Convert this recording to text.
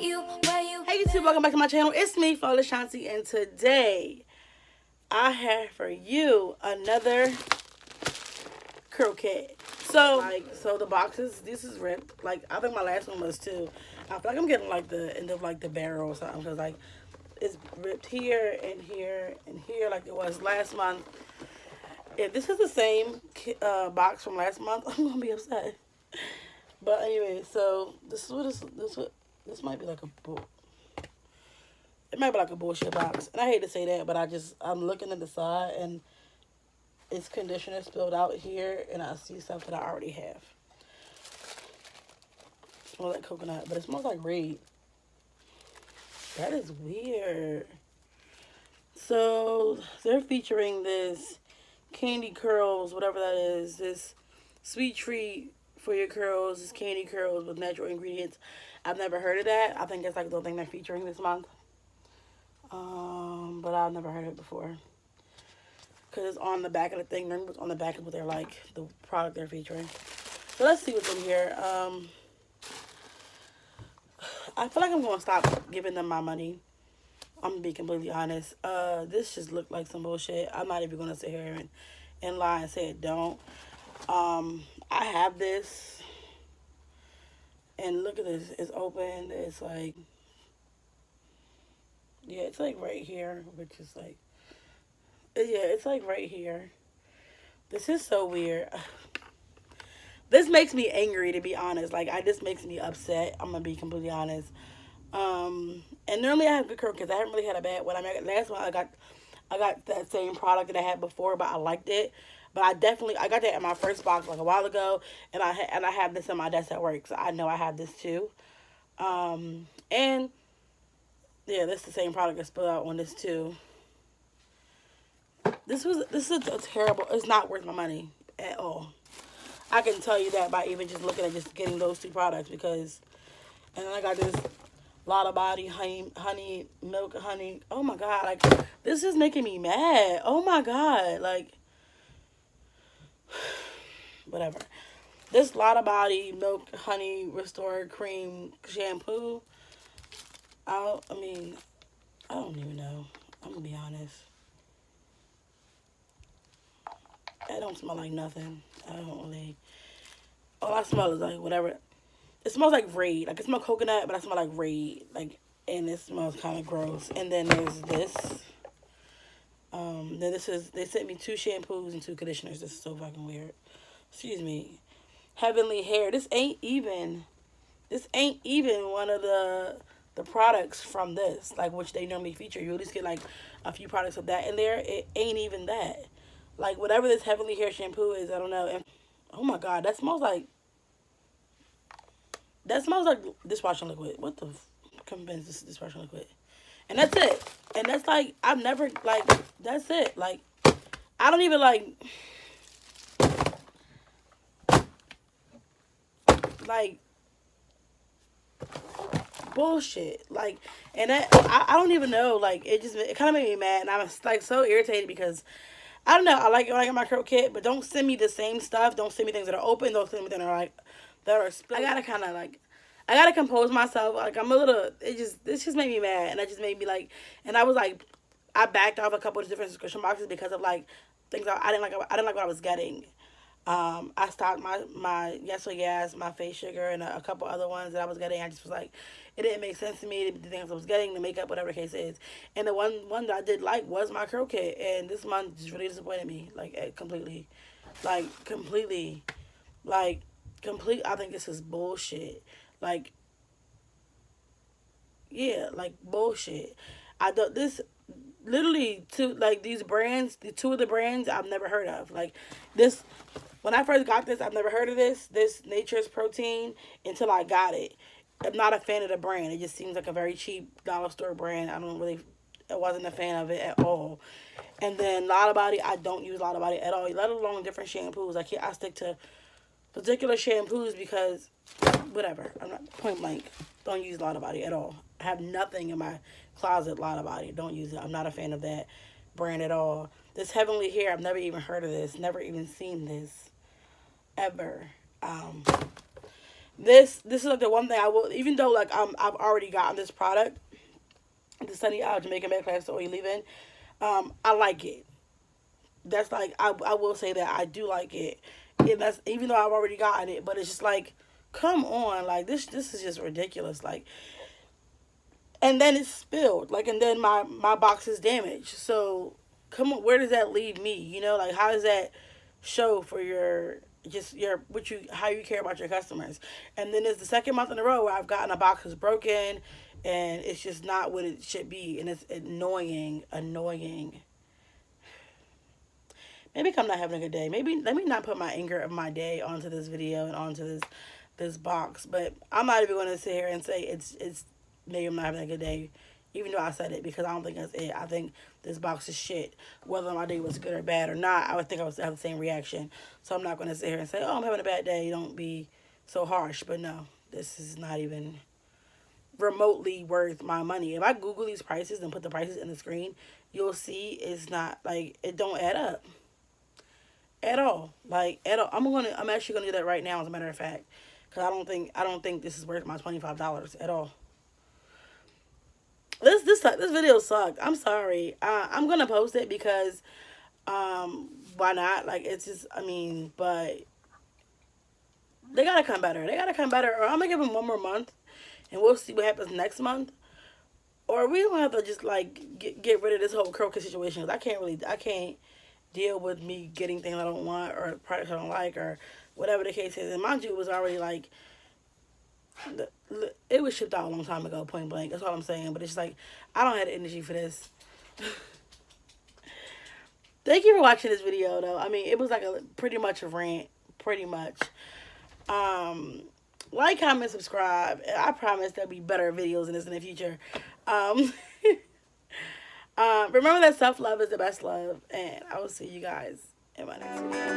Hey YouTube, welcome back to my channel. It's me, Shanti, and today I have for you another curl kit. So the boxes, this is ripped. Like, I think my last one was too. I feel like I'm getting like the end of like the barrel or something, because like it's ripped here and here and here like it was last month. If this is the same box from last month, I'm gonna be upset. But anyway, so this might be like a book. It might be like a bullshit box. And I hate to say that, but I'm looking at the side and it's conditioner spilled out here and I see stuff that I already have. It smells like coconut, but it smells like reed. That is weird. So they're featuring this candy curls, whatever that is, this sweet treat for your curls, this candy curls with natural ingredients. I've never heard of that. I think that's like the thing they're featuring this month. But I've never heard of it before. Because it's on the back of the thing. Remember, it's on the back of what they're like, the product they're featuring. So let's see what's in here. I feel like I'm going to stop giving them my money. I'm going to be completely honest. This just looked like some bullshit. I'm not even going to sit here and lie and say it don't. I have this. And look at this. It's open. It's like... yeah, it's like right here, which is like... yeah, it's like right here. This is so weird. This makes me angry, to be honest. Like, this makes me upset. I'm going to be completely honest. And normally I have good curl kits. I haven't really had a bad one. I mean, last one I got that same product that I had before, but I liked it. But I got that in my first box like a while ago, and I have this on my desk at work, so I know I have this too. And yeah, this is the same product that spilled out on this too. This is a terrible. It's not worth my money at all. I can tell you that by even just looking at just getting those two products, because, and then I got this Lotta Body honey milk honey. Oh my god, like this is making me mad. Oh my god, like whatever. This Lotta Body milk honey restore cream shampoo. I don't even know. I'm gonna be honest. That don't smell like nothing. I don't really... all I smell is like whatever. It smells like Raid. Like, it smells coconut, but I smell like Raid. Like, and it smells kind of gross. And then there's this. Then they sent me 2 shampoos and 2 conditioners. This is so fucking weird. Excuse me. Heavenly Hair. This ain't even one of the products from this, like, which they normally feature. You at least get like a few products of that in there. It ain't even that. Like, whatever this Heavenly Hair shampoo is, I don't know. And oh my god, that smells like dishwashing liquid. What the convinced this is dishwashing liquid? And that's it. And that's like, I've never, like, that's it. Like, I don't even like bullshit. Like, and that, I don't even know. Like, it kind of made me mad, and I was like so irritated because I don't know. I like my curl kit, but don't send me the same stuff. Don't send me things that are open. Don't send me things that are split. I gotta compose myself. Like, I'm a little. This just made me mad, and that just made me like. And I was like, I backed off a couple of different subscription boxes because of like things I didn't like. I didn't like what I was getting. I stopped my Yes or Yes, my face sugar, and a couple other ones that I was getting. I just was like, it didn't make sense to me, the things I was getting, the makeup, whatever the case is. And the one that I did like was my curl kit, and this month just really disappointed me, like, completely. I think this is bullshit. Like, yeah, like, bullshit. I don't, this, literally, these brands, the 2 of the brands I've never heard of. Like, this, when I first got this, I've never heard of this Nature's Protein until I got it. I'm not a fan of the brand. It just seems like a very cheap dollar store brand. I wasn't a fan of it at all. And then Lotta Body, I don't use Lotta Body at all, let alone different shampoos. I stick to particular shampoos because, whatever. I'm not, point blank, don't use Lotta Body at all. I have nothing in my closet Lotta Body. Don't use it. I'm not a fan of that brand at all. This Heavenly Hair, I've never even heard of this. Never even seen this. Ever. This is like the one thing I will, even though like I've already gotten this product, the Sunny Out Jamaican Bed Class Oil Leave-In. I like it. That's like I will say that I do like it. And that's even though I've already gotten it, but it's just like, come on, like this is just ridiculous. Like, and then it's spilled, like, and then my box is damaged. So come on, where does that leave me? You know, like, how does that show for your just your what you how you care about your customers? And then it's the second month in a row where I've gotten a box that's broken, and it's just not what it should be, and it's annoying. Maybe I'm not having a good day. Maybe let me not put my anger of my day onto this video and onto this box. But I'm not even going to sit here and say it's maybe I'm not having a good day, even though I said it, because I don't think that's it. I think this box is shit. Whether my day was good or bad or not, I would think I would have the same reaction. So I'm not going to sit here and say, oh, I'm having a bad day. Don't be so harsh. But no, this is not even remotely worth my money. If I Google these prices and put the prices in the screen, you'll see it's not, like, it don't add up at all. Like, at all. I'm actually gonna do that right now, as a matter of fact, because I don't think this is worth my $25 at all. This video sucked. I'm sorry. I'm gonna post it because why not? Like, it's just, I mean, but they gotta come better. They gotta come better, or I'm gonna give them one more month, and we'll see what happens next month. Or we don't have to just like get rid of this whole curl kit situation, because I can't deal with me getting things I don't want or products I don't like or whatever the case is. And mind you, it was already like it was shipped out a long time ago, point blank. That's all I'm saying. But it's just like, I don't have the energy for this. Thank you for watching this video, though. I mean, it was like pretty much a rant, pretty much. Like, comment, subscribe. I promise there'll be better videos than this in the future. Remember that self-love is the best love, and I will see you guys in my next video.